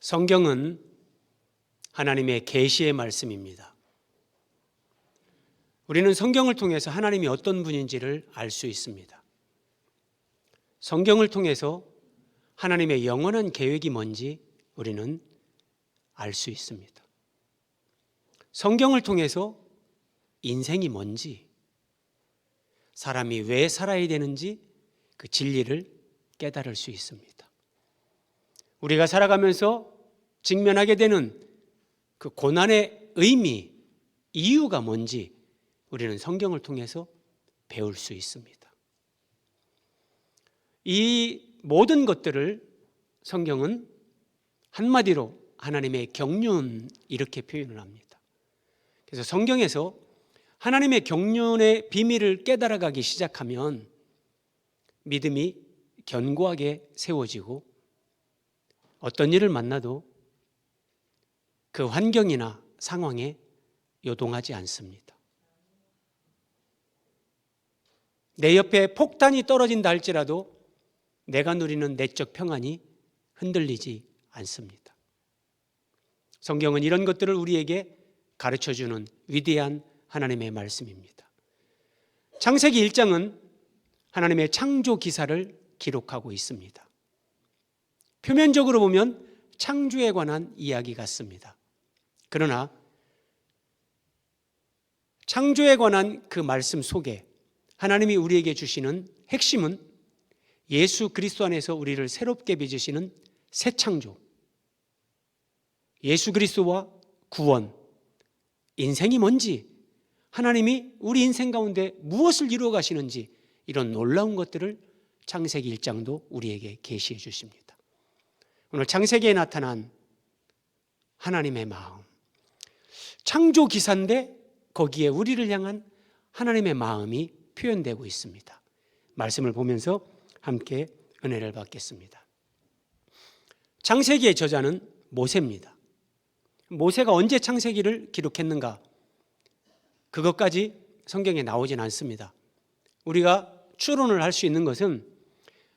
성경은 하나님의 계시의 말씀입니다. 우리는 성경을 통해서 하나님이 어떤 분인지를 알 수 있습니다. 성경을 통해서 하나님의 영원한 계획이 뭔지 우리는 알 수 있습니다. 성경을 통해서 인생이 뭔지, 사람이 왜 살아야 되는지 그 진리를 깨달을 수 있습니다. 우리가 살아가면서 직면하게 되는 그 고난의 의미, 이유가 뭔지 우리는 성경을 통해서 배울 수 있습니다. 이 모든 것들을 성경은 한마디로 하나님의 경륜 이렇게 표현을 합니다. 그래서 성경에서 하나님의 경륜의 비밀을 깨달아가기 시작하면 믿음이 견고하게 세워지고 어떤 일을 만나도 그 환경이나 상황에 요동하지 않습니다. 내 옆에 폭탄이 떨어진다 할지라도 내가 누리는 내적 평안이 흔들리지 않습니다. 성경은 이런 것들을 우리에게 가르쳐주는 위대한 하나님의 말씀입니다. 창세기 1장은 하나님의 창조 기사를 기록하고 있습니다. 표면적으로 보면 창조에 관한 이야기 같습니다. 그러나 창조에 관한 그 말씀 속에 하나님이 우리에게 주시는 핵심은 예수 그리스도 안에서 우리를 새롭게 빚으시는 새 창조, 예수 그리스도와 구원, 인생이 뭔지, 하나님이 우리 인생 가운데 무엇을 이루어 가시는지 이런 놀라운 것들을 창세기 1장도 우리에게 계시해 주십니다. 오늘 창세기에 나타난 하나님의 마음, 창조 기사인데 거기에 우리를 향한 하나님의 마음이 표현되고 있습니다. 말씀을 보면서 함께 은혜를 받겠습니다. 창세기의 저자는 모세입니다. 모세가 언제 창세기를 기록했는가? 그것까지 성경에 나오진 않습니다. 우리가 추론을 할 수 있는 것은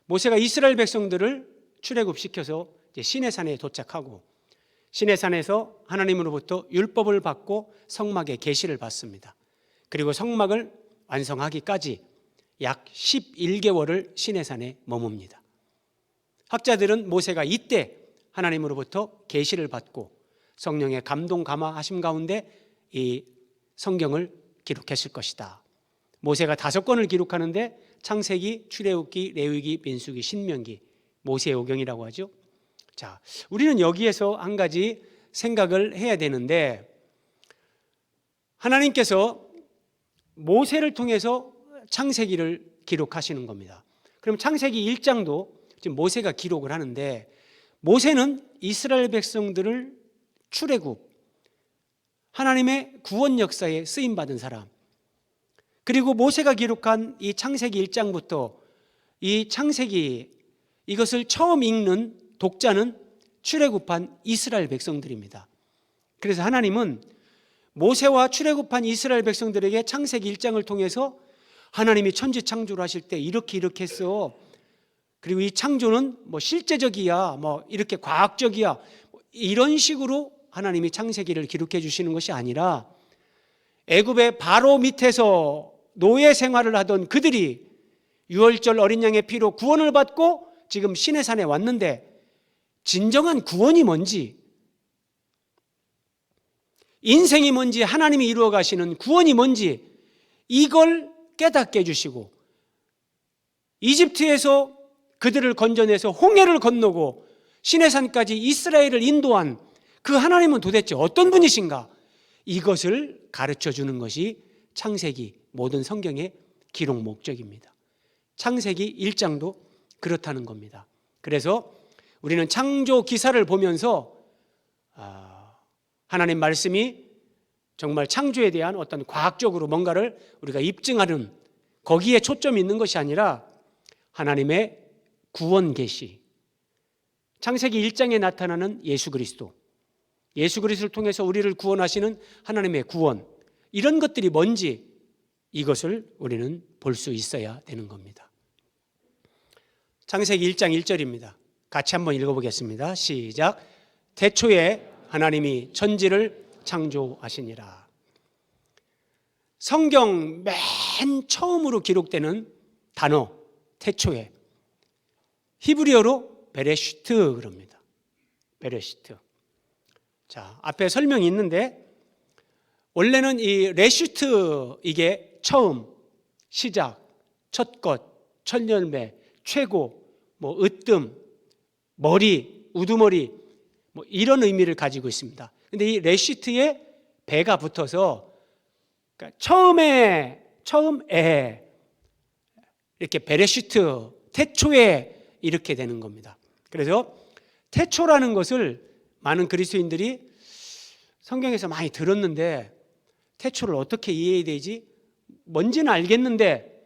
모세가 이스라엘 백성들을 출애굽시켜서 시내산에 도착하고 시내산에서 하나님으로부터 율법을 받고 성막의 계시를 받습니다. 그리고 성막을 완성하기까지 약 11개월을 시내산에 머뭅니다. 학자들은 모세가 이때 하나님으로부터 계시를 받고 성령의 감동 감화하심 가운데 이 성경을 기록했을 것이다. 모세가 5권을 기록하는데 창세기, 출애굽기, 레위기, 민수기, 신명기, 모세오경이라고 하죠. 자, 우리는 여기에서 한 가지 생각을 해야 되는데, 하나님께서 모세를 통해서 창세기를 기록하시는 겁니다. 그럼 창세기 1장도 지금 모세가 기록을 하는데, 모세는 이스라엘 백성들을 출애굽, 하나님의 구원 역사에 쓰임받은 사람, 그리고 모세가 기록한 이 창세기 1장부터 이 창세기, 이것을 처음 읽는 독자는 출애굽한 이스라엘 백성들입니다. 그래서 하나님은 모세와 출애굽한 이스라엘 백성들에게 창세기 1장을 통해서 하나님이 천지 창조를 하실 때 이렇게 했어. 그리고 이 창조는 실제적이야, 이렇게 과학적이야, 이런 식으로 하나님이 창세기를 기록해 주시는 것이 아니라 애굽의 바로 밑에서 노예 생활을 하던 그들이 유월절 어린 양의 피로 구원을 받고 지금 시내산에 왔는데 진정한 구원이 뭔지, 인생이 뭔지, 하나님이 이루어 가시는 구원이 뭔지 이걸 깨닫게 해주시고, 이집트에서 그들을 건져내서 홍해를 건너고 시내산까지 이스라엘을 인도한 그 하나님은 도대체 어떤 분이신가, 이것을 가르쳐 주는 것이 창세기 모든 성경의 기록 목적입니다. 창세기 1장도 그렇다는 겁니다. 그래서 우리는 창조 기사를 보면서 하나님 말씀이 정말 창조에 대한 어떤 과학적으로 뭔가를 우리가 입증하는, 거기에 초점이 있는 것이 아니라 하나님의 구원 계시, 창세기 1장에 나타나는 예수 그리스도, 예수 그리스도를 통해서 우리를 구원하시는 하나님의 구원, 이런 것들이 뭔지 이것을 우리는 볼 수 있어야 되는 겁니다. 창세기 1장 1절입니다. 같이 한번 읽어보겠습니다. 시작. 태초에 하나님이 천지를 창조하시니라. 성경 맨 처음으로 기록되는 단어 태초에 히브리어로 베레시트 그럽니다. 베레시트. 자, 앞에 설명이 있는데 원래는 이 레시트 이게 처음, 시작, 첫 것, 첫 열매, 최고, 뭐 으뜸, 머리, 우두머리 뭐 이런 의미를 가지고 있습니다. 근데 이 레시트에 배가 붙어서 그러니까 처음에 이렇게 베레시트 태초에 이렇게 되는 겁니다. 그래서 태초라는 것을 많은 그리스도인들이 성경에서 많이 들었는데 태초를 어떻게 이해해야 되지? 뭔지는 알겠는데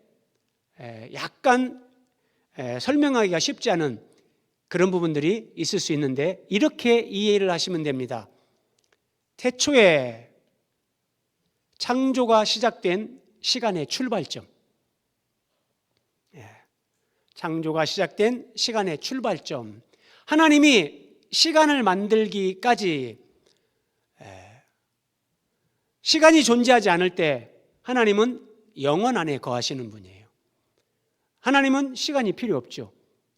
약간 설명하기가 쉽지 않은 그런 부분들이 있을 수 있는데 이렇게 이해를 하시면 됩니다. 태초에 창조가 시작된 시간의 출발점, 창조가 시작된 시간의 출발점, 하나님이 시간을 만들기까지 시간이 존재하지 않을 때 하나님은 영원 안에 거하시는 분이에요. 하나님은 시간이 필요 없죠.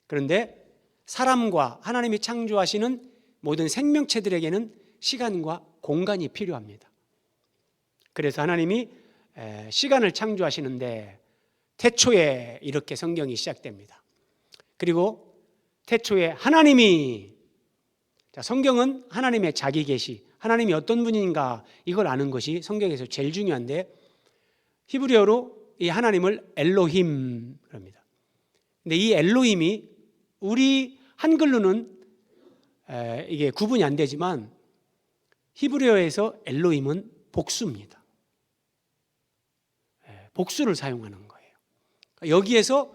그런데 사람과 하나님이 창조하시는 모든 생명체들에게는 시간과 공간이 필요합니다. 그래서 하나님이 시간을 창조하시는데 태초에 이렇게 성경이 시작됩니다. 그리고 태초에 하나님이, 성경은 하나님의 자기 계시, 하나님이 어떤 분인가 이걸 아는 것이 성경에서 제일 중요한데 히브리어로 이 하나님을 엘로힘 그럽니다. 근데 이 엘로힘이 우리 한글로는 이게 구분이 안 되지만 히브리어에서 엘로힘은 복수입니다. 복수를 사용하는 거예요. 여기에서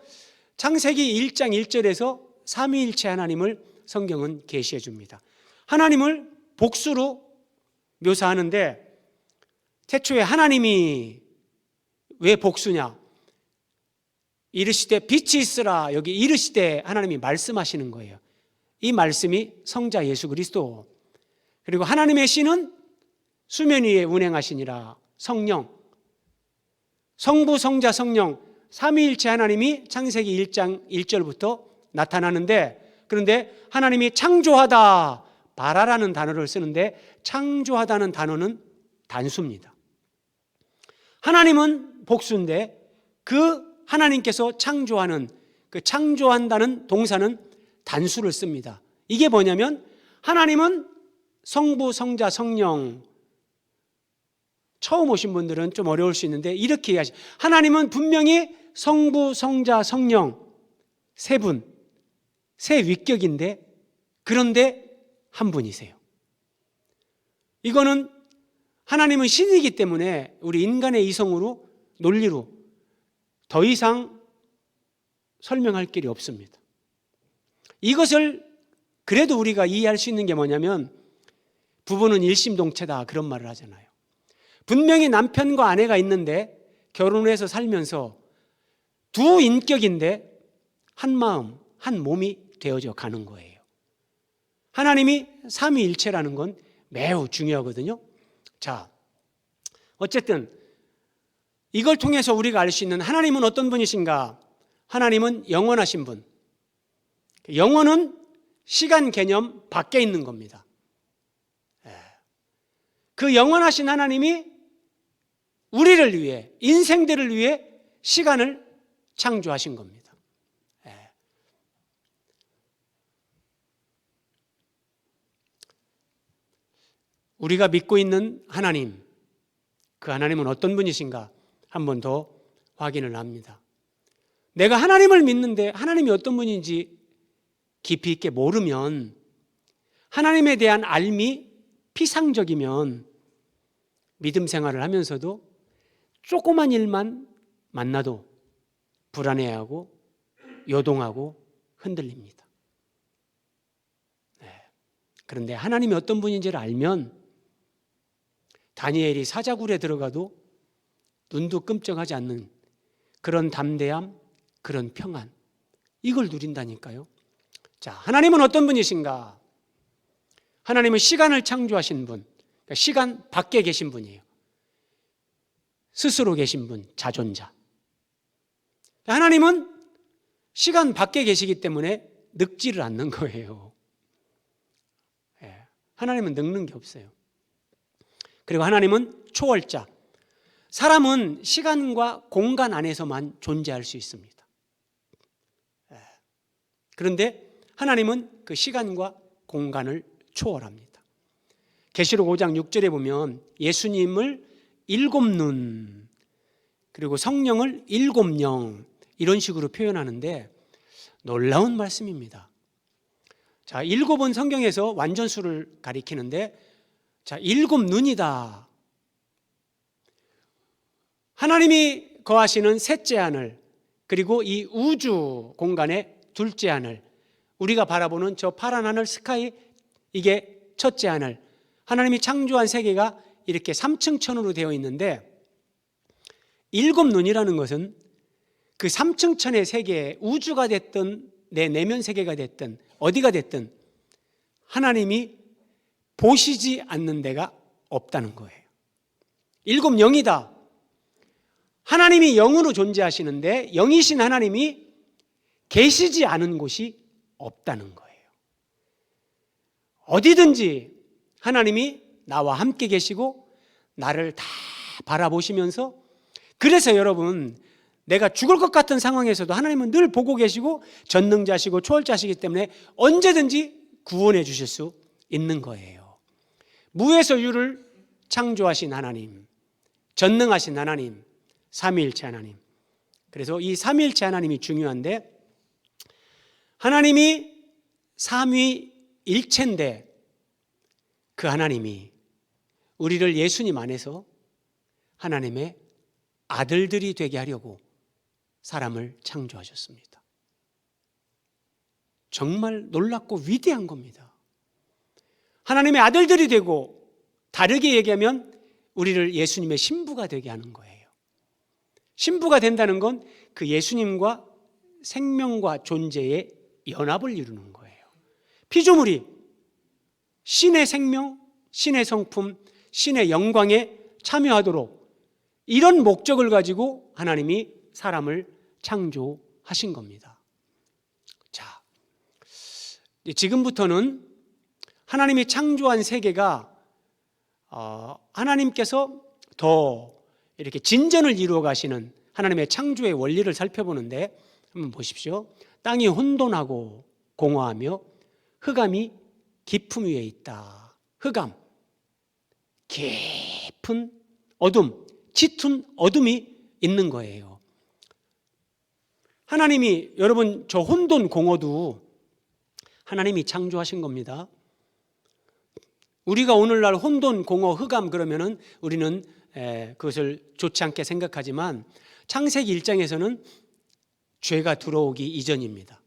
창세기 1장 1절에서 삼위일체 하나님을 성경은 계시해 줍니다. 하나님을 복수로 묘사하는데 태초에 하나님이 왜 복수냐? 이르시되 빛이 있으라. 여기 이르시되 하나님이 말씀하시는 거예요. 이 말씀이 성자 예수 그리스도. 그리고 하나님의 신은 수면 위에 운행하시니라. 성령, 성부, 성자, 성령 삼위일체 하나님이 창세기 1장 1절부터 나타나는데, 그런데 하나님이 창조하다, 바라라는 단어를 쓰는데 창조하다는 단어는 단수입니다. 하나님은 복수인데 그 하나님께서 창조하는, 그 창조한다는 동사는 단수를 씁니다. 이게 뭐냐면 하나님은 성부, 성자, 성령. 처음 오신 분들은 좀 어려울 수 있는데 이렇게 이해하시. 하나님은 분명히 성부, 성자, 성령 세 분, 세 위격인데 그런데 한 분이세요. 이거는 하나님은 신이기 때문에 우리 인간의 이성으로, 논리로 더 이상 설명할 길이 없습니다. 이것을 그래도 우리가 이해할 수 있는 게 뭐냐면 부부는 일심동체다 그런 말을 하잖아요. 분명히 남편과 아내가 있는데 결혼해서 살면서 두 인격인데 한 마음, 한 몸이 되어져 가는 거예요. 하나님이 삼위일체라는 건 매우 중요하거든요. 자, 어쨌든 이걸 통해서 우리가 알 수 있는 하나님은 어떤 분이신가? 하나님은 영원하신 분. 영원은 시간 개념 밖에 있는 겁니다. 그 영원하신 하나님이 우리를 위해, 인생들을 위해 시간을 창조하신 겁니다. 우리가 믿고 있는 하나님, 그 하나님은 어떤 분이신가? 한 번 더 확인을 합니다. 내가 하나님을 믿는데 하나님이 어떤 분인지 깊이 있게 모르면, 하나님에 대한 알미 피상적이면 믿음 생활을 하면서도 조그만 일만 만나도 불안해하고 요동하고 흔들립니다. 그런데 하나님이 어떤 분인지를 알면 다니엘이 사자굴에 들어가도 눈도 끔찍하지 않는 그런 담대함, 그런 평안, 이걸 누린다니까요. 자, 하나님은 어떤 분이신가? 하나님은 시간을 창조하신 분, 그러니까 시간 밖에 계신 분이에요. 스스로 계신 분, 자존자. 하나님은 시간 밖에 계시기 때문에 늙지를 않는 거예요. 하나님은 늙는 게 없어요. 그리고 하나님은 초월자. 사람은 시간과 공간 안에서만 존재할 수 있습니다. 그런데 하나님은 그 시간과 공간을 초월합니다. 계시록 5장 6절에 보면 예수님을 7눈 그리고 성령을 7영 이런 식으로 표현하는데 놀라운 말씀입니다. 자, 7은 성경에서 완전수를 가리키는데, 자, 7눈이다. 하나님이 거하시는 셋째 하늘, 그리고 이 우주 공간의 둘째 하늘, 우리가 바라보는 저 파란 하늘 스카이, 이게 첫째 하늘. 하나님이 창조한 세계가 이렇게 3층천으로 되어 있는데, 7눈이라는 것은 그 3층천의 세계에 우주가 됐든 내 내면 세계가 됐든 어디가 됐든 하나님이 보시지 않는 데가 없다는 거예요. 7영이다. 하나님이 영으로 존재하시는데 영이신 하나님이 계시지 않은 곳이 없다는 거예요. 어디든지 하나님이 나와 함께 계시고 나를 다 바라보시면서, 그래서 여러분, 내가 죽을 것 같은 상황에서도 하나님은 늘 보고 계시고 전능자시고 초월자시기 때문에 언제든지 구원해 주실 수 있는 거예요. 무에서 유를 창조하신 하나님, 전능하신 하나님, 삼위일체 하나님. 그래서 이 삼위일체 하나님이 중요한데, 하나님이 삼위일체인데 그 하나님이 우리를 예수님 안에서 하나님의 아들들이 되게 하려고 사람을 창조하셨습니다. 정말 놀랍고 위대한 겁니다. 하나님의 아들들이 되고, 다르게 얘기하면 우리를 예수님의 신부가 되게 하는 거예요. 신부가 된다는 건 그 예수님과 생명과 존재의 연합을 이루는 거예요. 피조물이 신의 생명, 신의 성품, 신의 영광에 참여하도록 이런 목적을 가지고 하나님이 사람을 창조하신 겁니다. 자, 지금부터는 하나님이 창조한 세계가 하나님께서 더 이렇게 진전을 이루어 가시는 하나님의 창조의 원리를 살펴보는데, 한번 보십시오. 땅이 혼돈하고 공허하며 흑암이 깊음 위에 있다. 흑암, 깊은 어둠, 짙은 어둠이 있는 거예요. 하나님이, 여러분, 저 혼돈 공허도 하나님이 창조하신 겁니다. 우리가 오늘날 혼돈 공허 흑암 그러면은 우리는 그것을 좋지 않게 생각하지만, 창세기 1장에서는 죄가 들어오기 이전입니다.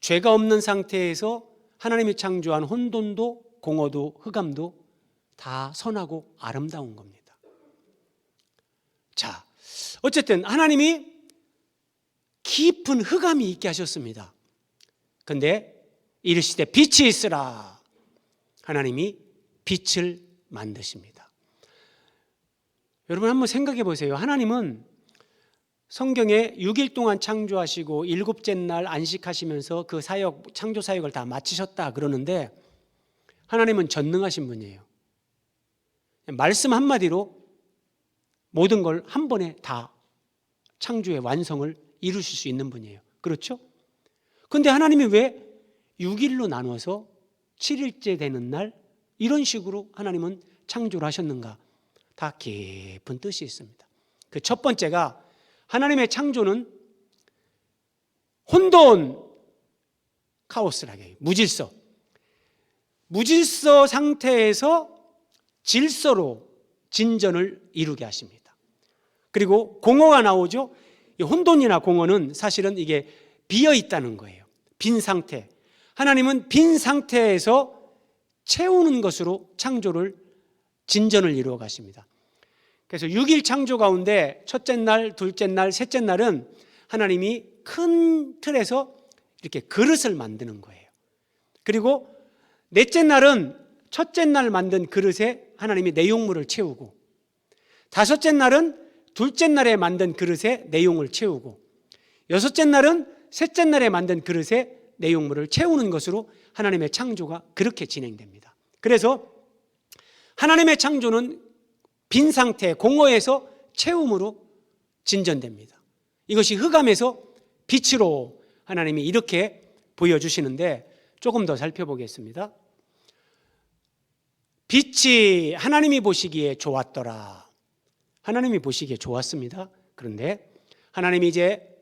죄가 없는 상태에서 하나님이 창조한 혼돈도 공허도 흑암도 다 선하고 아름다운 겁니다. 자, 어쨌든 하나님이 깊은 흑암이 있게 하셨습니다. 근데 이르시되 빛이 있으라. 하나님이 빛을 만드십니다. 여러분 한번 생각해 보세요. 하나님은 성경에 6일 동안 창조하시고 7째 날 안식하시면서 그 사역, 창조 사역을 다 마치셨다 그러는데, 하나님은 전능하신 분이에요. 말씀 한마디로 모든 걸 한 번에 다 창조의 완성을 이루실 수 있는 분이에요. 그렇죠? 그런데 하나님이 왜 6일로 나눠서 7일째 되는 날 이런 식으로 하나님은 창조를 하셨는가? 다 깊은 뜻이 있습니다. 그 첫 번째가, 하나님의 창조는 혼돈, 카오스라게, 무질서 상태에서 질서로 진전을 이루게 하십니다. 그리고 공허가 나오죠. 이 혼돈이나 공허는 사실은 이게 비어 있다는 거예요. 빈 상태. 하나님은 빈 상태에서 채우는 것으로 창조를, 진전을 이루어 가십니다. 그래서 6일 창조 가운데 첫째 날, 둘째 날, 셋째 날은 하나님이 큰 틀에서 이렇게 그릇을 만드는 거예요. 그리고 넷째 날은 첫째 날 만든 그릇에 하나님이 내용물을 채우고, 다섯째 날은 둘째 날에 만든 그릇에 내용을 채우고, 여섯째 날은 셋째 날에 만든 그릇에 내용물을 채우는 것으로 하나님의 창조가 그렇게 진행됩니다. 그래서 하나님의 창조는 빈 상태, 공허에서 채움으로 진전됩니다. 이것이 흑암에서 빛으로 하나님이 이렇게 보여주시는데, 조금 더 살펴보겠습니다. 빛이 하나님이 보시기에 좋았더라. 하나님이 보시기에 좋았습니다. 그런데 하나님이 이제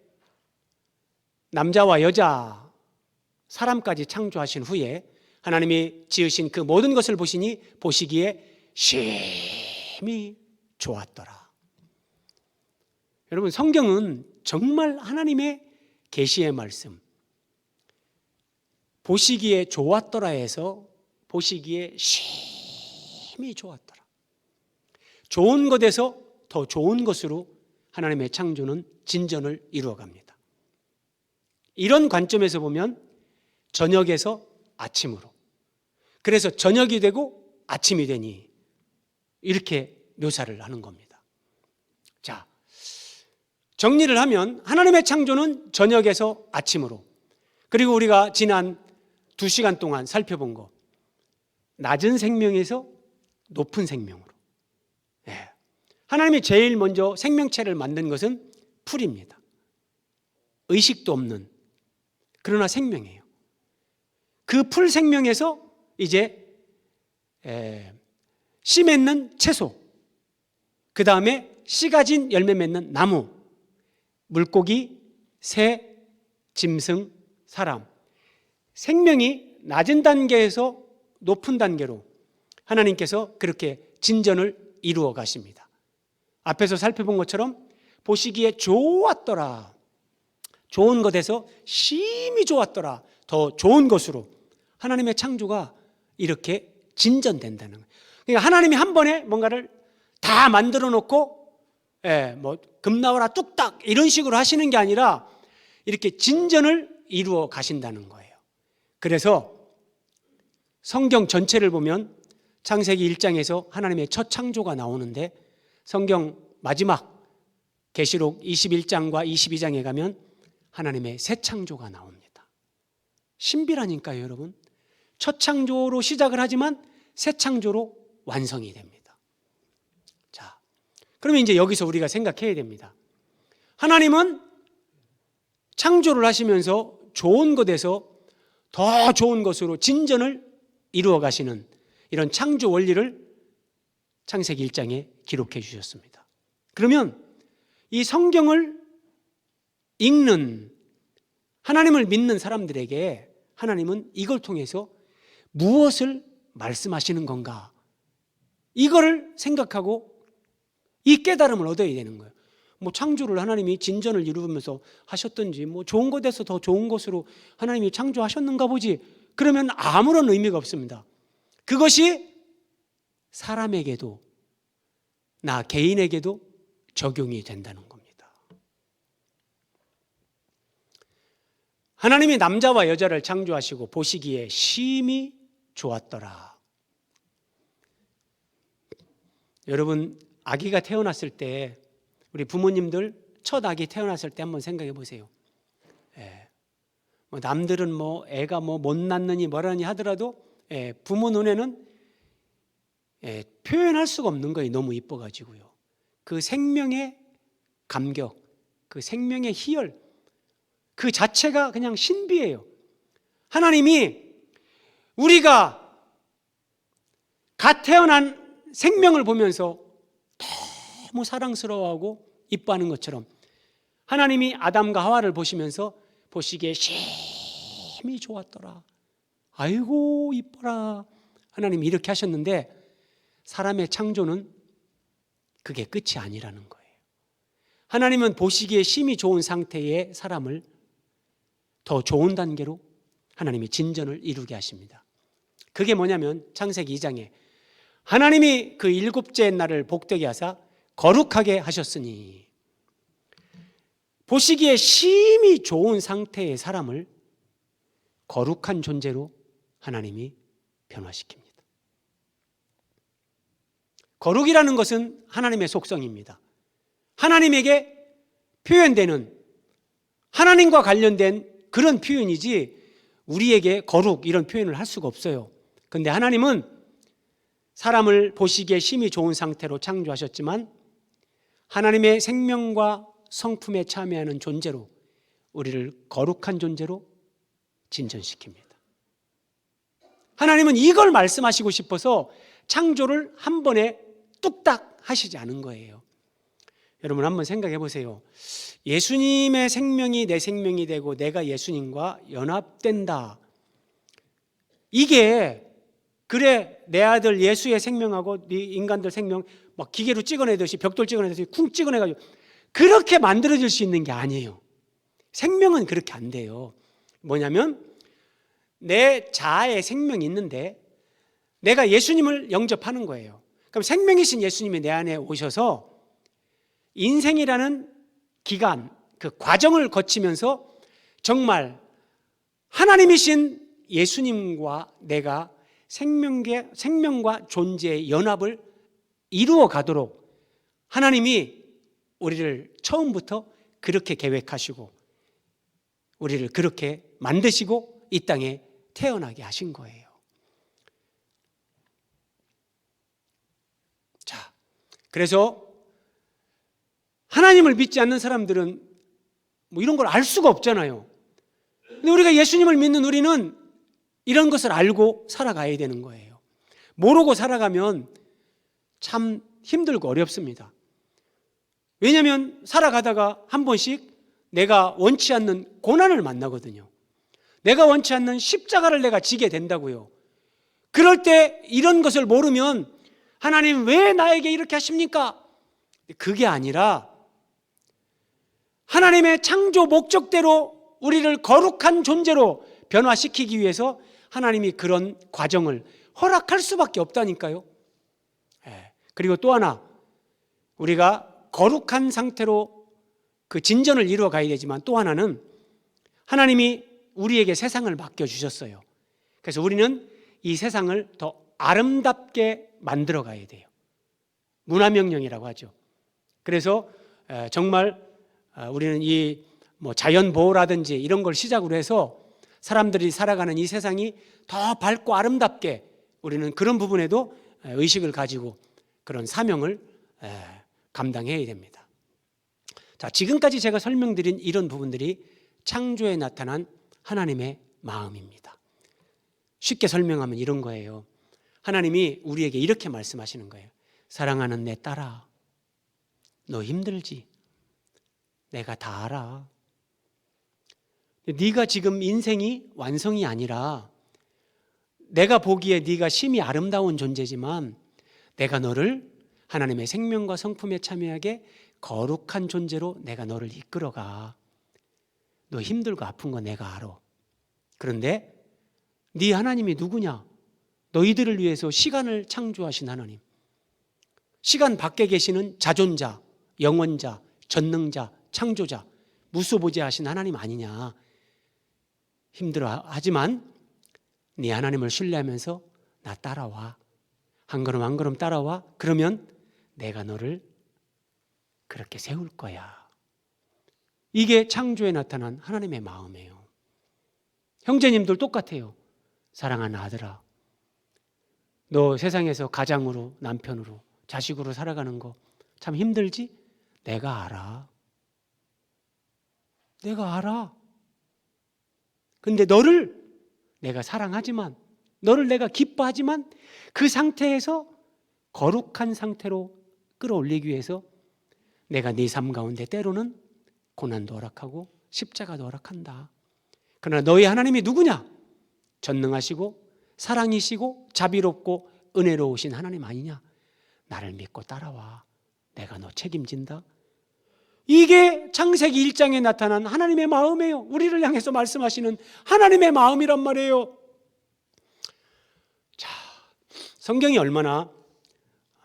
남자와 여자, 사람까지 창조하신 후에 하나님이 지으신 그 모든 것을 보시니 보시기에 심히 좋았더라. 여러분, 성경은 정말 하나님의 계시의 말씀, 보시기에 좋았더라에서 보시기에 심히 좋았더라. 좋은 것에서 더 좋은 것으로 하나님의 창조는 진전을 이루어갑니다. 이런 관점에서 보면 저녁에서 아침으로, 그래서 저녁이 되고 아침이 되니 이렇게 묘사를 하는 겁니다. 자, 정리를 하면 하나님의 창조는 저녁에서 아침으로, 그리고 우리가 지난 2시간 동안 살펴본 것, 낮은 생명에서 높은 생명으로. 하나님이 제일 먼저 생명체를 만든 것은 풀입니다. 의식도 없는, 그러나 생명이에요. 그 풀 생명에서 이제 씨 맺는 채소, 그 다음에 씨 가진 열매 맺는 나무, 물고기, 새, 짐승, 사람, 생명이 낮은 단계에서 높은 단계로 하나님께서 그렇게 진전을 이루어 가십니다. 앞에서 살펴본 것처럼 보시기에 좋았더라, 좋은 것에서 심히 좋았더라, 더 좋은 것으로 하나님의 창조가 이렇게 진전된다는 거예요. 그러니까 하나님이 한 번에 뭔가를 다 만들어 놓고 금 나와라 뚝딱 이런 식으로 하시는 게 아니라 이렇게 진전을 이루어 가신다는 거예요. 그래서 성경 전체를 보면 창세기 1장에서 하나님의 첫 창조가 나오는데, 성경 마지막 계시록 21장과 22장에 가면 하나님의 새 창조가 나옵니다. 신비라니까요, 여러분. 첫 창조로 시작을 하지만 새 창조로 완성이 됩니다. 자, 그러면 이제 여기서 우리가 생각해야 됩니다. 하나님은 창조를 하시면서 좋은 것에서 더 좋은 것으로 진전을 이루어 가시는 이런 창조 원리를 창세기 1장에 기록해 주셨습니다. 그러면 이 성경을 읽는, 하나님을 믿는 사람들에게 하나님은 이걸 통해서 무엇을 말씀하시는 건가, 이거를 생각하고 이 깨달음을 얻어야 되는 거예요. 창조를 하나님이 진전을 이루면서 하셨든지, 좋은 것에서 더 좋은 것으로 하나님이 창조하셨는가 보지, 그러면 아무런 의미가 없습니다. 그것이 사람에게도, 나 개인에게도 적용이 된다는 겁니다. 하나님이 남자와 여자를 창조하시고 보시기에 심히 좋았더라. 여러분, 아기가 태어났을 때, 우리 부모님들 첫 아기 태어났을 때 한번 생각해 보세요. 남들은 애가 못 낳느니 뭐라니 하더라도 부모 눈에는 표현할 수가 없는 거예요. 너무 이뻐가지고요. 그 생명의 감격, 그 생명의 희열, 그 자체가 그냥 신비해요. 하나님이 우리가 갓 태어난 생명을 보면서 너무 사랑스러워하고 이뻐하는 것처럼 하나님이 아담과 하와를 보시면서 보시기에 심히 좋았더라. 아이고 이뻐라. 하나님이 이렇게 하셨는데, 사람의 창조는 그게 끝이 아니라는 거예요. 하나님은 보시기에 심히 좋은 상태의 사람을 더 좋은 단계로 하나님이 진전을 이루게 하십니다. 그게 뭐냐면 창세기 2장에 하나님이 그 일곱째 날을 복되게 하사 거룩하게 하셨으니, 보시기에 심히 좋은 상태의 사람을 거룩한 존재로 하나님이 변화시킵니다. 거룩이라는 것은 하나님의 속성입니다. 하나님에게 표현되는, 하나님과 관련된 그런 표현이지 우리에게 거룩 이런 표현을 할 수가 없어요. 그런데 하나님은 사람을 보시기에 심히 좋은 상태로 창조하셨지만 하나님의 생명과 성품에 참여하는 존재로, 우리를 거룩한 존재로 진전시킵니다. 하나님은 이걸 말씀하시고 싶어서 창조를 한 번에 뚝딱 하시지 않은 거예요. 여러분 한번 생각해 보세요. 예수님의 생명이 내 생명이 되고 내가 예수님과 연합된다. 이게 그래 내 아들 예수의 생명하고 네 인간들 생명 막 기계로 찍어내듯이, 벽돌 찍어내듯이 쿵 찍어내가지고 그렇게 만들어질 수 있는 게 아니에요. 생명은 그렇게 안 돼요. 뭐냐면 내 자아의 생명이 있는데 내가 예수님을 영접하는 거예요. 그럼 생명이신 예수님이 내 안에 오셔서 인생이라는 기간, 그 과정을 거치면서 정말 하나님이신 예수님과 내가 생명과 존재의 연합을 이루어 가도록 하나님이 우리를 처음부터 그렇게 계획하시고 우리를 그렇게 만드시고 이 땅에 태어나게 하신 거예요. 자, 그래서 하나님을 믿지 않는 사람들은 뭐 이런 걸 알 수가 없잖아요. 근데 우리가 예수님을 믿는 우리는 이런 것을 알고 살아가야 되는 거예요. 모르고 살아가면 참 힘들고 어렵습니다. 왜냐하면 살아가다가 한 번씩 내가 원치 않는 고난을 만나거든요. 내가 원치 않는 십자가를 내가 지게 된다고요. 그럴 때 이런 것을 모르면 하나님 왜 나에게 이렇게 하십니까? 그게 아니라 하나님의 창조 목적대로 우리를 거룩한 존재로 변화시키기 위해서 하나님이 그런 과정을 허락할 수밖에 없다니까요. 그리고 또 하나, 우리가 거룩한 상태로 그 진전을 이루어 가야 되지만 또 하나는 하나님이 우리에게 세상을 맡겨주셨어요. 그래서 우리는 이 세상을 더 아름답게 만들어 가야 돼요. 문화명령이라고 하죠. 그래서 정말 우리는 이 자연보호라든지 이런 걸 시작으로 해서 사람들이 살아가는 이 세상이 더 밝고 아름답게, 우리는 그런 부분에도 의식을 가지고 그런 사명을 감당해야 됩니다. 자, 지금까지 제가 설명드린 이런 부분들이 창조에 나타난 하나님의 마음입니다. 쉽게 설명하면 이런 거예요. 하나님이 우리에게 이렇게 말씀하시는 거예요. 사랑하는 내 딸아, 너 힘들지? 내가 다 알아. 네가 지금 인생이 완성이 아니라 내가 보기에 네가 심히 아름다운 존재지만 내가 너를 하나님의 생명과 성품에 참여하게 거룩한 존재로 내가 너를 이끌어가. 너 힘들고 아픈 거 내가 알아. 그런데 네 하나님이 누구냐? 너희들을 위해서 시간을 창조하신 하나님, 시간 밖에 계시는 자존자, 영원자, 전능자, 창조자, 무소부재하신 하나님 아니냐. 힘들어 하지만 네 하나님을 신뢰하면서 나 따라와. 한 걸음 한 걸음 따라와. 그러면 내가 너를 그렇게 세울 거야. 이게 창조에 나타난 하나님의 마음이에요. 형제님들 똑같아요. 사랑하는 아들아, 너 세상에서 가장으로, 남편으로, 자식으로 살아가는 거 참 힘들지? 내가 알아. 내가 알아. 근데 너를 내가 사랑하지만, 너를 내가 기뻐하지만 그 상태에서 거룩한 상태로 끌어올리기 위해서 내가 네 삶 가운데 때로는 고난도 허락하고 십자가도 허락한다. 그러나 너희 하나님이 누구냐? 전능하시고 사랑이시고 자비롭고 은혜로우신 하나님 아니냐? 나를 믿고 따라와. 내가 너 책임진다. 이게 창세기 1장에 나타난 하나님의 마음이에요. 우리를 향해서 말씀하시는 하나님의 마음이란 말이에요. 자, 성경이 얼마나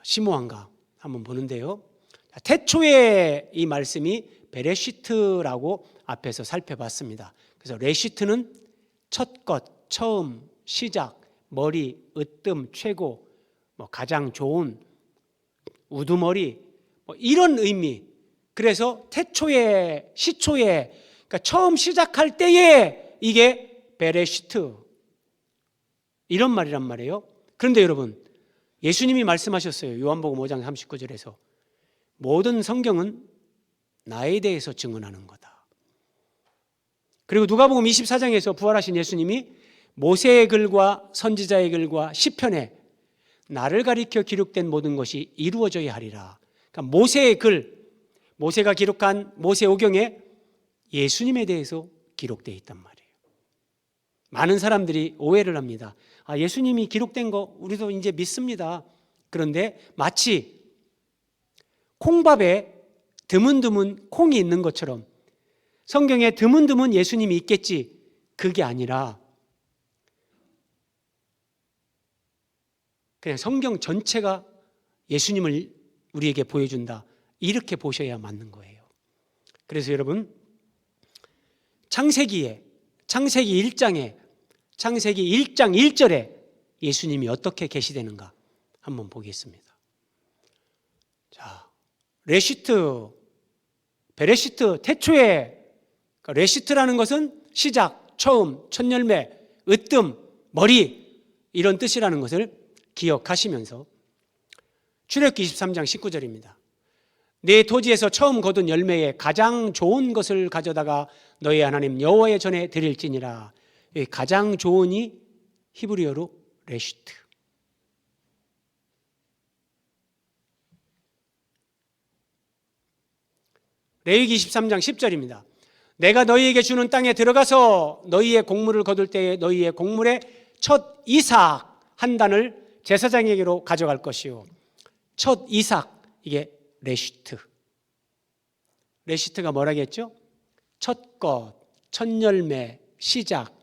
심오한가 한번 보는데요. 태초에 이 말씀이 베레시트라고 앞에서 살펴봤습니다. 그래서 레시트는 첫 것, 처음, 시작, 머리, 으뜸, 최고, 가장 좋은, 우두머리, 이런 의미. 그래서 태초에, 시초에, 그러니까 처음 시작할 때에 이게 베레시트, 이런 말이란 말이에요. 그런데 여러분, 예수님이 말씀하셨어요. 요한복음 5장 39절에서 모든 성경은 나에 대해서 증언하는 거다. 그리고 누가복음 24장에서 부활하신 예수님이 모세의 글과 선지자의 글과 시편에 나를 가리켜 기록된 모든 것이 이루어져야 하리라. 그러니까 모세의 글, 모세가 기록한 모세오경에 예수님에 대해서 기록되어 있단 말이에요. 많은 사람들이 오해를 합니다. 예수님이 기록된 거 우리도 이제 믿습니다. 그런데 마치 콩밥에 드문드문 콩이 있는 것처럼 성경에 드문드문 예수님이 있겠지, 그게 아니라 그냥 성경 전체가 예수님을 우리에게 보여준다, 이렇게 보셔야 맞는 거예요. 그래서 여러분, 창세기 1장에 창세기 1장 1절에 예수님이 어떻게 계시되는가 한번 보겠습니다. 자, 레시트, 베레시트, 태초에. 그러니까 레시트라는 것은 시작, 처음, 첫 열매, 으뜸, 머리, 이런 뜻이라는 것을 기억하시면서 출애굽기 23장 19절입니다. 내 토지에서 처음 거둔 열매에 가장 좋은 것을 가져다가 너희 하나님 여호와의 전에 드릴지니라. 가장 좋은이 히브리어로 레시트. 레위기 23장 10절입니다. 내가 너희에게 주는 땅에 들어가서 너희의 곡물을 거둘 때에 너희의 곡물의 첫 이삭 한 단을 제사장에게로 가져갈 것이요. 첫 이삭, 이게 레시트. 레시트가 뭐라겠죠? 첫 것, 첫 열매, 시작,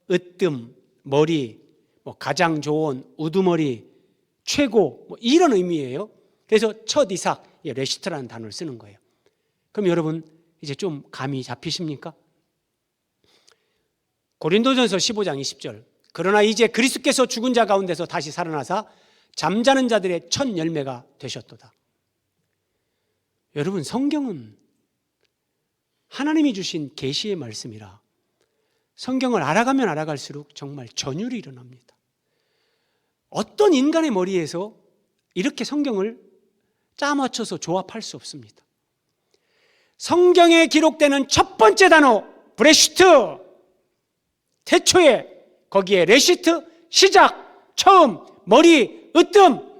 으뜸, 머리, 가장 좋은, 우두머리, 최고, 이런 의미예요. 그래서 첫 이삭, 레시트라는 단어를 쓰는 거예요. 그럼 여러분 이제 좀 감이 잡히십니까? 고린도전서 15장 20절. 그러나 이제 그리스도께서 죽은 자 가운데서 다시 살아나사 잠자는 자들의 첫 열매가 되셨도다. 여러분, 성경은 하나님이 주신 계시의 말씀이라 성경을 알아가면 알아갈수록 정말 전율이 일어납니다. 어떤 인간의 머리에서 이렇게 성경을 짜맞춰서 조합할 수 없습니다. 성경에 기록되는 첫 번째 단어 브레시트, 태초에, 거기에 레시트, 시작, 처음, 머리, 으뜸.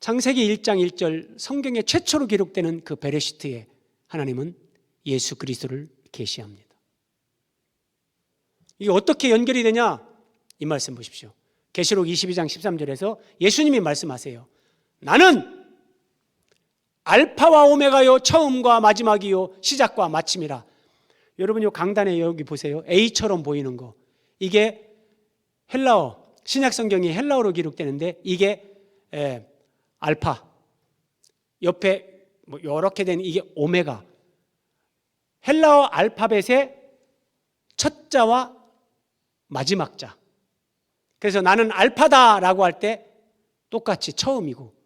창세기 1장 1절 성경에 최초로 기록되는 그 베레시트에 하나님은 예수 그리스도를 계시합니다. 이게 어떻게 연결이 되냐? 이 말씀 보십시오. 계시록 22장 13절에서 예수님이 말씀하세요. 나는 알파와 오메가요, 처음과 마지막이요, 시작과 마침이라. 여러분, 요 강단에 여기 보세요. A처럼 보이는 거. 이게 헬라어, 신약 성경이 헬라어로 기록되는데 이게 알파. 옆에 이렇게 된 이게 오메가. 헬라어 알파벳의 첫 자와 마지막 자. 그래서 나는 알파다라고 할 때 똑같이 처음이고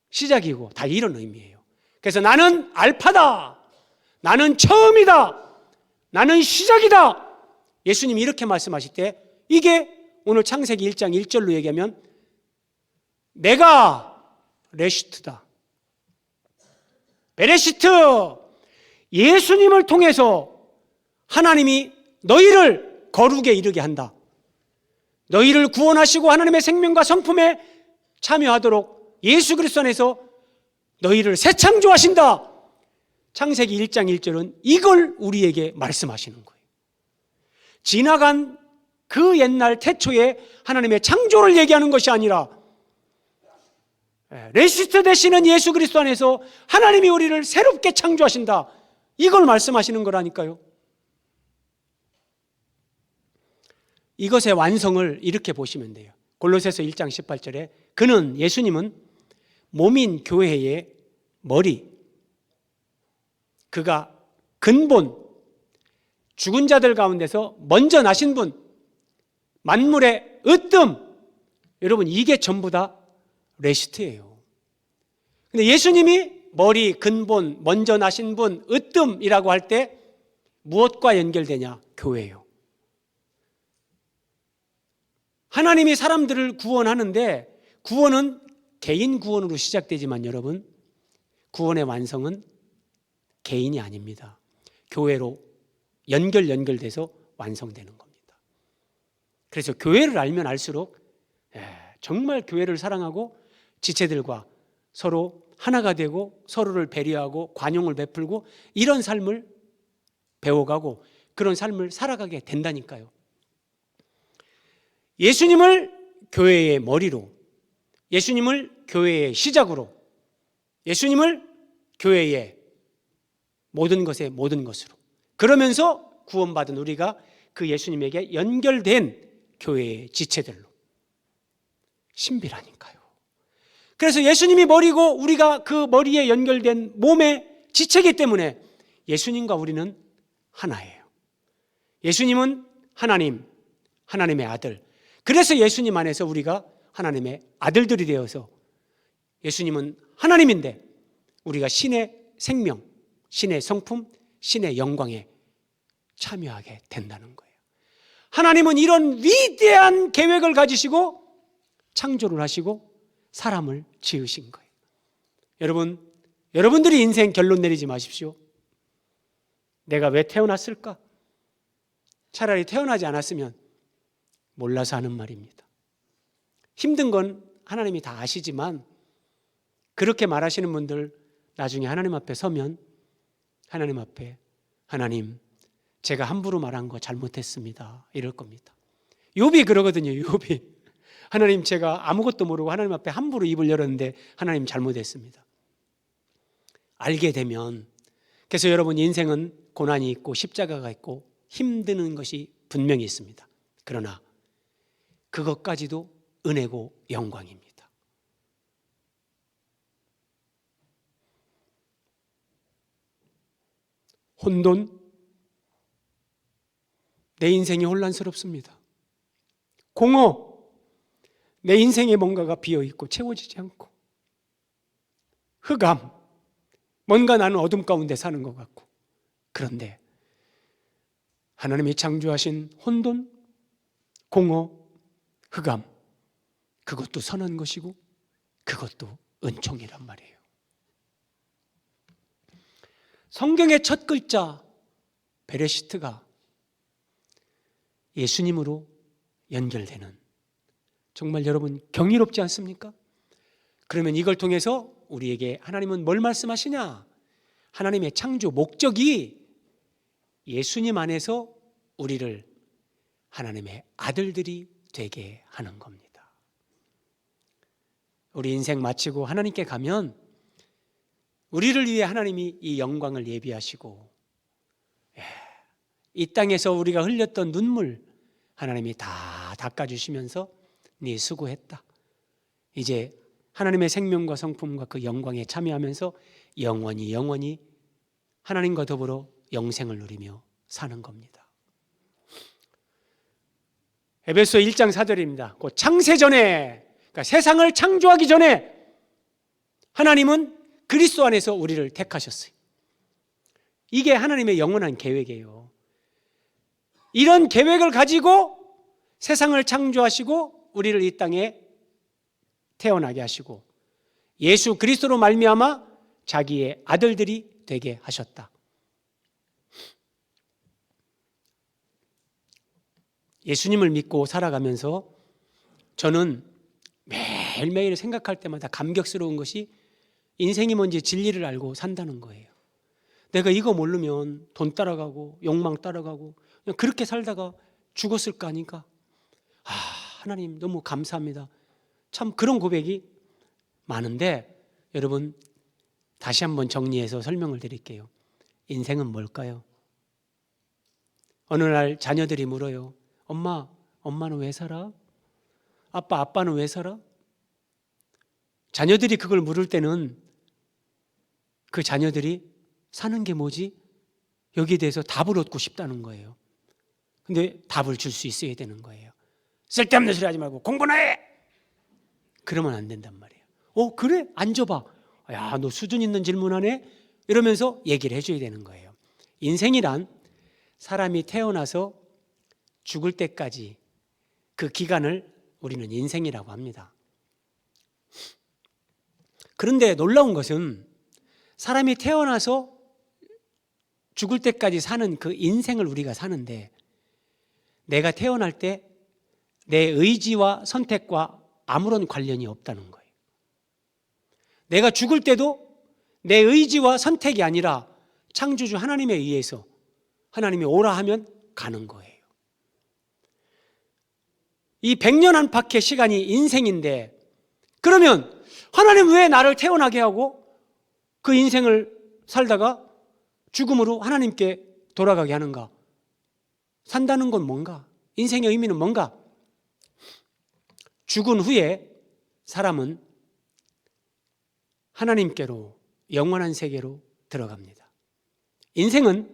시작이고 다 이런 의미예요. 그래서 나는 알파다, 나는 처음이다, 나는 시작이다. 예수님이 이렇게 말씀하실 때 이게 오늘 창세기 1장 1절로 얘기하면 내가 레시트다. 베레시트, 예수님을 통해서 하나님이 너희를 거룩에 이르게 한다. 너희를 구원하시고 하나님의 생명과 성품에 참여하도록 예수 그리스도 안에서 너희를 새 창조하신다. 창세기 1장 1절은 이걸 우리에게 말씀하시는 거예요. 지나간 그 옛날 태초에 하나님의 창조를 얘기하는 것이 아니라 레시트 되시는 예수 그리스도 안에서 하나님이 우리를 새롭게 창조하신다. 이걸 말씀하시는 거라니까요. 이것의 완성을 이렇게 보시면 돼요. 골로새서 1장 18절에 그는, 예수님은 몸인 교회의 머리, 그가 근본, 죽은 자들 가운데서 먼저 나신 분, 만물의 으뜸. 여러분, 이게 전부 다 레시트예요. 근데 예수님이 머리, 근본, 먼저 나신 분, 으뜸이라고 할 때 무엇과 연결되냐? 교회예요. 하나님이 사람들을 구원하는데 구원은 개인 구원으로 시작되지만 여러분, 구원의 완성은 개인이 아닙니다. 교회로 연결돼서 완성되는 겁니다. 그래서 교회를 알면 알수록 정말 교회를 사랑하고 지체들과 서로 하나가 되고 서로를 배려하고 관용을 베풀고 이런 삶을 배워가고 그런 삶을 살아가게 된다니까요. 예수님을 교회의 머리로, 예수님을 교회의 시작으로, 예수님을 교회의 모든 것의 모든 것으로, 그러면서 구원받은 우리가 그 예수님에게 연결된 교회의 지체들로. 신비라니까요. 그래서 예수님이 머리고 우리가 그 머리에 연결된 몸의 지체이기 때문에 예수님과 우리는 하나예요. 예수님은 하나님, 하나님의 아들. 그래서 예수님 안에서 우리가 하나님의 아들들이 되어서 예수님은 하나님인데 우리가 신의 생명, 신의 성품, 신의 영광에 참여하게 된다는 거예요. 하나님은 이런 위대한 계획을 가지시고 창조를 하시고 사람을 지으신 거예요. 여러분들이 인생 결론 내리지 마십시오. 내가 왜 태어났을까? 차라리 태어나지 않았으면 몰라서 하는 말입니다. 힘든 건 하나님이 다 아시지만 그렇게 말하시는 분들 나중에 하나님 앞에 서면 하나님 앞에 하나님, 제가 함부로 말한 거 잘못했습니다. 이럴 겁니다. 욥이 그러거든요. 욥이 하나님, 제가 아무것도 모르고 하나님 앞에 함부로 입을 열었는데 하나님 잘못했습니다. 알게 되면, 그래서 여러분 인생은 고난이 있고 십자가가 있고 힘드는 것이 분명히 있습니다. 그러나 그것까지도 은혜고 영광입니다. 혼돈, 내 인생이 혼란스럽습니다. 공허, 내 인생에 뭔가가 비어있고 채워지지 않고. 흑암, 뭔가 나는 어둠 가운데 사는 것 같고. 그런데 하나님이 창조하신 혼돈, 공허, 흑암, 그것도 선한 것이고 그것도 은총이란 말이에요. 성경의 첫 글자 베레시트가 예수님으로 연결되는, 정말 여러분 경이롭지 않습니까? 그러면 이걸 통해서 우리에게 하나님은 뭘 말씀하시냐? 하나님의 창조 목적이 예수님 안에서 우리를 하나님의 아들들이 되게 하는 겁니다. 우리 인생 마치고 하나님께 가면 우리를 위해 하나님이 이 영광을 예비하시고 이 땅에서 우리가 흘렸던 눈물 하나님이 다 닦아주시면서 네 수고했다. 이제 하나님의 생명과 성품과 그 영광에 참여하면서 영원히 하나님과 더불어 영생을 누리며 사는 겁니다. 에베소 1장 4절입니다. 그 창세전에, 그러니까 세상을 창조하기 전에 하나님은 그리스도 안에서 우리를 택하셨어요. 이게 하나님의 영원한 계획이에요. 이런 계획을 가지고 세상을 창조하시고 우리를 이 땅에 태어나게 하시고 예수 그리스도로 말미암아 자기의 아들들이 되게 하셨다. 예수님을 믿고 살아가면서 저는 매일매일 생각할 때마다 감격스러운 것이 인생이 뭔지 진리를 알고 산다는 거예요. 내가 이거 모르면 돈 따라가고 욕망 따라가고 그냥 그렇게 살다가 죽었을까 하니까 하나님 너무 감사합니다. 참 그런 고백이 많은데 여러분 다시 한번 정리해서 설명을 드릴게요. 인생은 뭘까요? 어느 날 자녀들이 물어요. 엄마는 왜 살아? 아빠는 왜 살아? 자녀들이 그걸 물을 때는 그 자녀들이 사는 게 뭐지? 여기에 대해서 답을 얻고 싶다는 거예요. 근데 답을 줄 수 있어야 되는 거예요. 쓸데없는 소리 하지 말고 공부나 해! 그러면 안 된단 말이에요. 그래? 앉아봐. 야, 너 수준 있는 질문하네? 이러면서 얘기를 해줘야 되는 거예요. 인생이란 사람이 태어나서 죽을 때까지 그 기간을 우리는 인생이라고 합니다. 그런데 놀라운 것은 사람이 태어나서 죽을 때까지 사는 그 인생을 우리가 사는데 내가 태어날 때 내 의지와 선택과 아무런 관련이 없다는 거예요. 내가 죽을 때도 내 의지와 선택이 아니라 창조주 하나님에 의해서 하나님이 오라 하면 가는 거예요. 이 100년 안팎의 시간이 인생인데 그러면 하나님 왜 나를 태어나게 하고 그 인생을 살다가 죽음으로 하나님께 돌아가게 하는가? 산다는 건 뭔가? 인생의 의미는 뭔가? 죽은 후에 사람은 하나님께로 영원한 세계로 들어갑니다. 인생은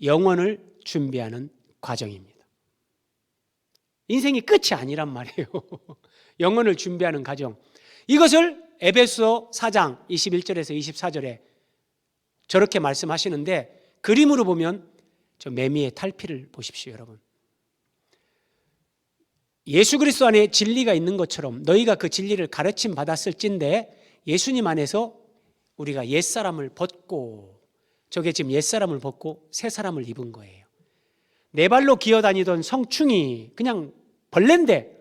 영원을 준비하는 과정입니다. 인생이 끝이 아니란 말이에요. 영원을 준비하는 과정. 이것을 에베소 4장 21절에서 24절에 저렇게 말씀하시는데 그림으로 보면 저 매미의 탈피를 보십시오, 여러분. 예수 그리스도 안에 진리가 있는 것처럼 너희가 그 진리를 가르침 받았을진데 예수님 안에서 우리가 옛사람을 벗고 저게 지금 옛사람을 벗고 새사람을 입은 거예요. 네 발로 기어다니던 성충이 그냥 벌레인데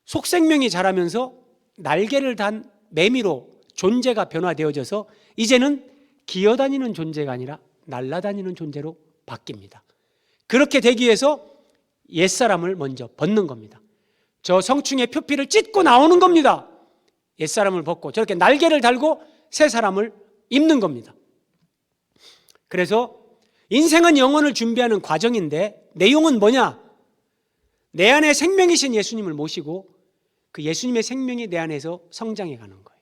속생명이 자라면서 날개를 단 매미로 존재가 변화되어져서 이제는 기어다니는 존재가 아니라 날아다니는 존재로 바뀝니다. 그렇게 되기 위해서 옛사람을 먼저 벗는 겁니다. 저 성충의 표피를 찢고 나오는 겁니다. 옛사람을 벗고 저렇게 날개를 달고 새 사람을 입는 겁니다. 그래서 인생은 영혼을 준비하는 과정인데 내용은 뭐냐? 내 안에 생명이신 예수님을 모시고 그 예수님의 생명이 내 안에서 성장해 가는 거예요.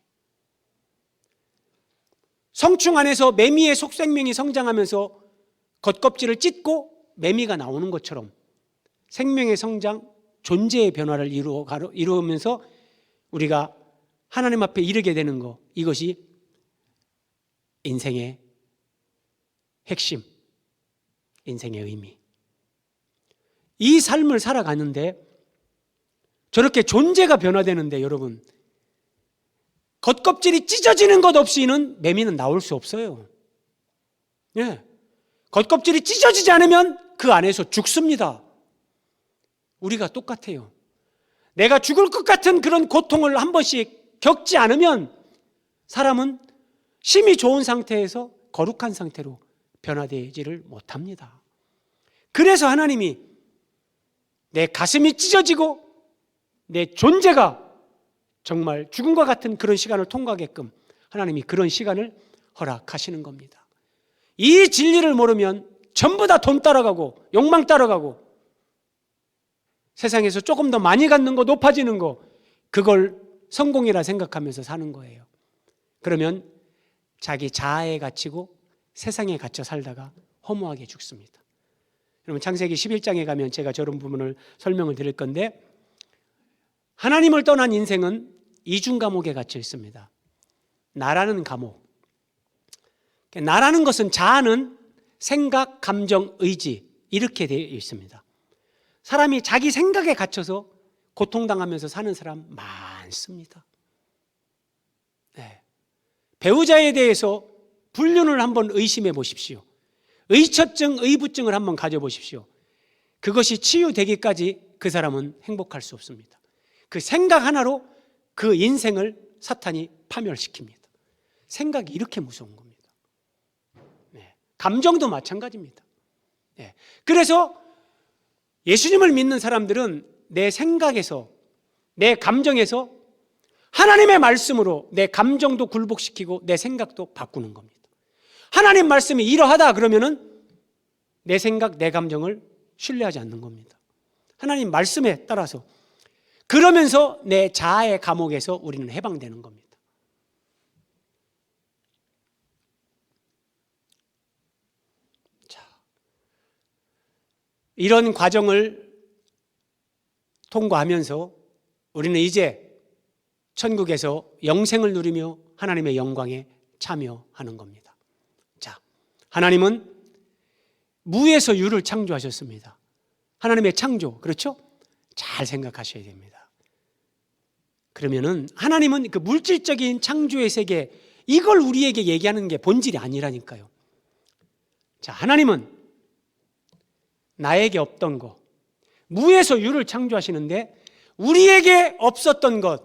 성충 안에서 매미의 속생명이 성장하면서 겉껍질을 찢고 매미가 나오는 것처럼 생명의 성장, 존재의 변화를 이루면서 우리가 하나님 앞에 이르게 되는 것, 이것이 인생의 핵심, 인생의 의미. 이 삶을 살아가는데 저렇게 존재가 변화되는데 여러분, 겉껍질이 찢어지는 것 없이는 매미는 나올 수 없어요. 예. 겉껍질이 찢어지지 않으면 그 안에서 죽습니다. 우리가 똑같아요. 내가 죽을 것 같은 그런 고통을 한 번씩 겪지 않으면 사람은 심히 좋은 상태에서 거룩한 상태로 변화되지를 못합니다. 그래서 하나님이 내 가슴이 찢어지고 내 존재가 정말 죽음과 같은 그런 시간을 통과하게끔 하나님이 그런 시간을 허락하시는 겁니다. 이 진리를 모르면 전부 다 돈 따라가고 욕망 따라가고 세상에서 조금 더 많이 갖는 거, 높아지는 거, 그걸 성공이라 생각하면서 사는 거예요. 그러면 자기 자아에 갇히고 세상에 갇혀 살다가 허무하게 죽습니다. 여러분 창세기 11장에 가면 제가 저런 부분을 설명을 드릴 건데 하나님을 떠난 인생은 이중 감옥에 갇혀 있습니다. 나라는 감옥. 나라는 것은 자아는 생각, 감정, 의지 이렇게 되어 있습니다. 사람이 자기 생각에 갇혀서 고통당하면서 사는 사람 많습니다. 네. 배우자에 대해서 불륜을 한번 의심해 보십시오. 의처증, 의부증을 한번 가져보십시오. 그것이 치유되기까지 그 사람은 행복할 수 없습니다. 그 생각 하나로 그 인생을 사탄이 파멸시킵니다. 생각이 이렇게 무서운 겁니다. 네. 감정도 마찬가지입니다. 네. 그래서 예수님을 믿는 사람들은 내 생각에서, 내 감정에서 하나님의 말씀으로 내 감정도 굴복시키고 내 생각도 바꾸는 겁니다. 하나님 말씀이 이러하다 그러면은 내 생각, 내 감정을 신뢰하지 않는 겁니다. 하나님 말씀에 따라서 그러면서 내 자아의 감옥에서 우리는 해방되는 겁니다. 이런 과정을 통과하면서 우리는 이제 천국에서 영생을 누리며 하나님의 영광에 참여하는 겁니다. 자, 하나님은 무에서 유를 창조하셨습니다. 하나님의 창조, 그렇죠? 잘 생각하셔야 됩니다. 그러면은 하나님은 그 물질적인 창조의 세계, 이걸 우리에게 얘기하는 게 본질이 아니라니까요. 자, 하나님은 나에게 없던 것, 무에서 유를 창조하시는데 우리에게 없었던 것,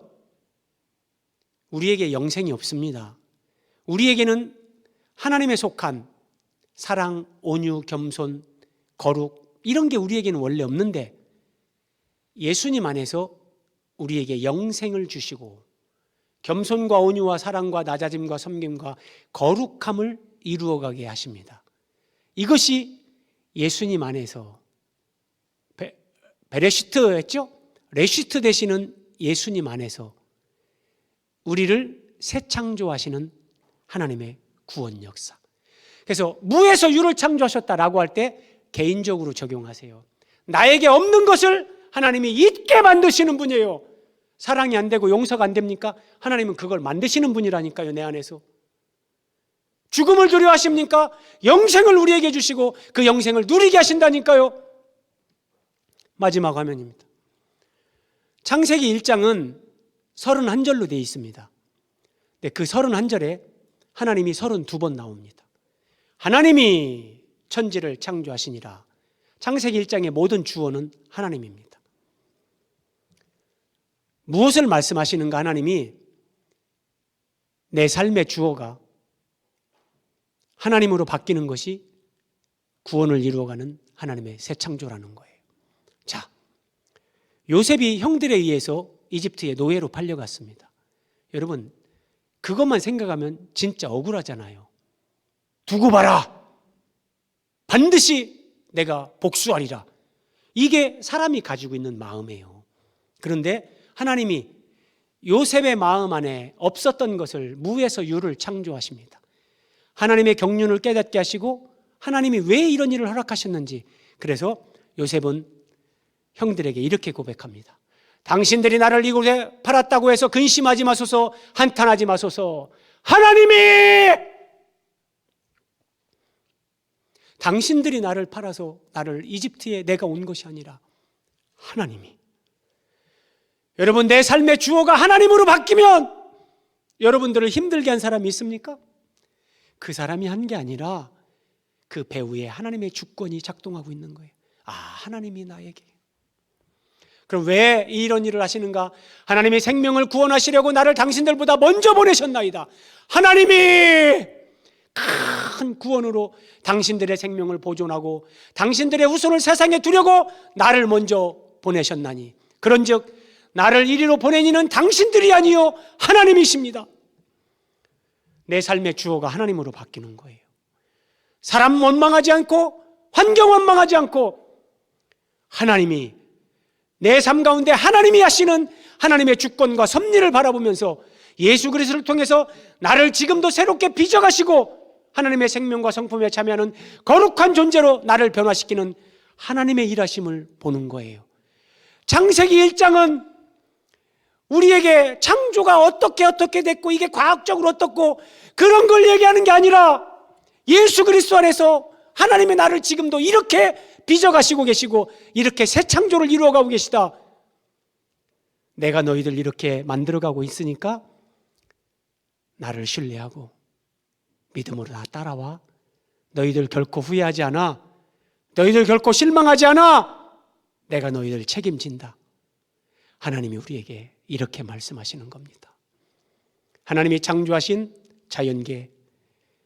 우리에게 영생이 없습니다. 우리에게는 하나님에 속한 사랑, 온유, 겸손, 거룩, 이런 게 우리에게는 원래 없는데 예수님 안에서 우리에게 영생을 주시고 겸손과 온유와 사랑과 낮아짐과 섬김과 거룩함을 이루어가게 하십니다. 이것이 예수님 안에서 베레시트였죠? 레시트 되시는 예수님 안에서 우리를 새 창조하시는 하나님의 구원 역사. 그래서 무에서 유를 창조하셨다라고 할 때 개인적으로 적용하세요. 나에게 없는 것을 하나님이 있게 만드시는 분이에요. 사랑이 안 되고 용서가 안 됩니까? 하나님은 그걸 만드시는 분이라니까요. 내 안에서. 죽음을 두려워하십니까? 영생을 우리에게 주시고 그 영생을 누리게 하신다니까요. 마지막 화면입니다. 창세기 1장은 31절로 되어 있습니다. 근데 그 31절에 하나님이 32번 나옵니다. 하나님이 천지를 창조하시니라. 창세기 1장의 모든 주어는 하나님입니다. 무엇을 말씀하시는가? 하나님이 내 삶의 주어가 하나님으로 바뀌는 것이 구원을 이루어가는 하나님의 새 창조라는 거예요. 자, 요셉이 형들에 의해서 이집트의 노예로 팔려갔습니다. 여러분, 그것만 생각하면 진짜 억울하잖아요. 두고 봐라. 반드시 내가 복수하리라. 이게 사람이 가지고 있는 마음이에요. 그런데 하나님이 요셉의 마음 안에 없었던 것을 무에서 유를 창조하십니다. 하나님의 경륜을 깨닫게 하시고 하나님이 왜 이런 일을 허락하셨는지, 그래서 요셉은 형들에게 이렇게 고백합니다. 당신들이 나를 이곳에 팔았다고 해서 근심하지 마소서, 한탄하지 마소서. 하나님이 당신들이 나를 팔아서 나를 이집트에 내가 온 것이 아니라 하나님이. 여러분, 내 삶의 주어가 하나님으로 바뀌면 여러분들을 힘들게 한 사람이 있습니까? 그 사람이 한 게 아니라 그 배후에 하나님의 주권이 작동하고 있는 거예요. 아, 하나님이 나에게. 그럼 왜 이런 일을 하시는가? 하나님이 생명을 구원하시려고 나를 당신들보다 먼저 보내셨나이다. 하나님이 큰 구원으로 당신들의 생명을 보존하고 당신들의 후손을 세상에 두려고 나를 먼저 보내셨나니, 그런즉 나를 이리로 보낸 이는 당신들이 아니요 하나님이십니다. 내 삶의 주어가 하나님으로 바뀌는 거예요. 사람 원망하지 않고 환경 원망하지 않고 하나님이 내 삶 가운데 하나님이 하시는 하나님의 주권과 섭리를 바라보면서 예수 그리스도를 통해서 나를 지금도 새롭게 빚어가시고 하나님의 생명과 성품에 참여하는 거룩한 존재로 나를 변화시키는 하나님의 일하심을 보는 거예요. 창세기 1장은 우리에게 창조가 어떻게 됐고 이게 과학적으로 어떻고 그런 걸 얘기하는 게 아니라 예수 그리스도 안에서 하나님의 나를 지금도 이렇게 빚어가시고 계시고 이렇게 새 창조를 이루어가고 계시다. 내가 너희들 이렇게 만들어가고 있으니까 나를 신뢰하고 믿음으로 나 따라와. 너희들 결코 후회하지 않아. 너희들 결코 실망하지 않아. 내가 너희들 책임진다. 하나님이 우리에게 이렇게 말씀하시는 겁니다. 하나님이 창조하신 자연계,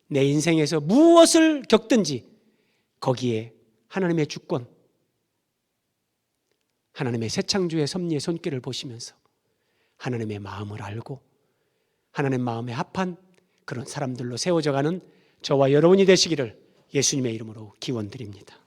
내 인생에서 무엇을 겪든지 거기에 하나님의 주권, 하나님의 새 창조의 섭리의 손길을 보시면서 하나님의 마음을 알고 하나님 마음에 합한 그런 사람들로 세워져가는 저와 여러분이 되시기를 예수님의 이름으로 기원드립니다.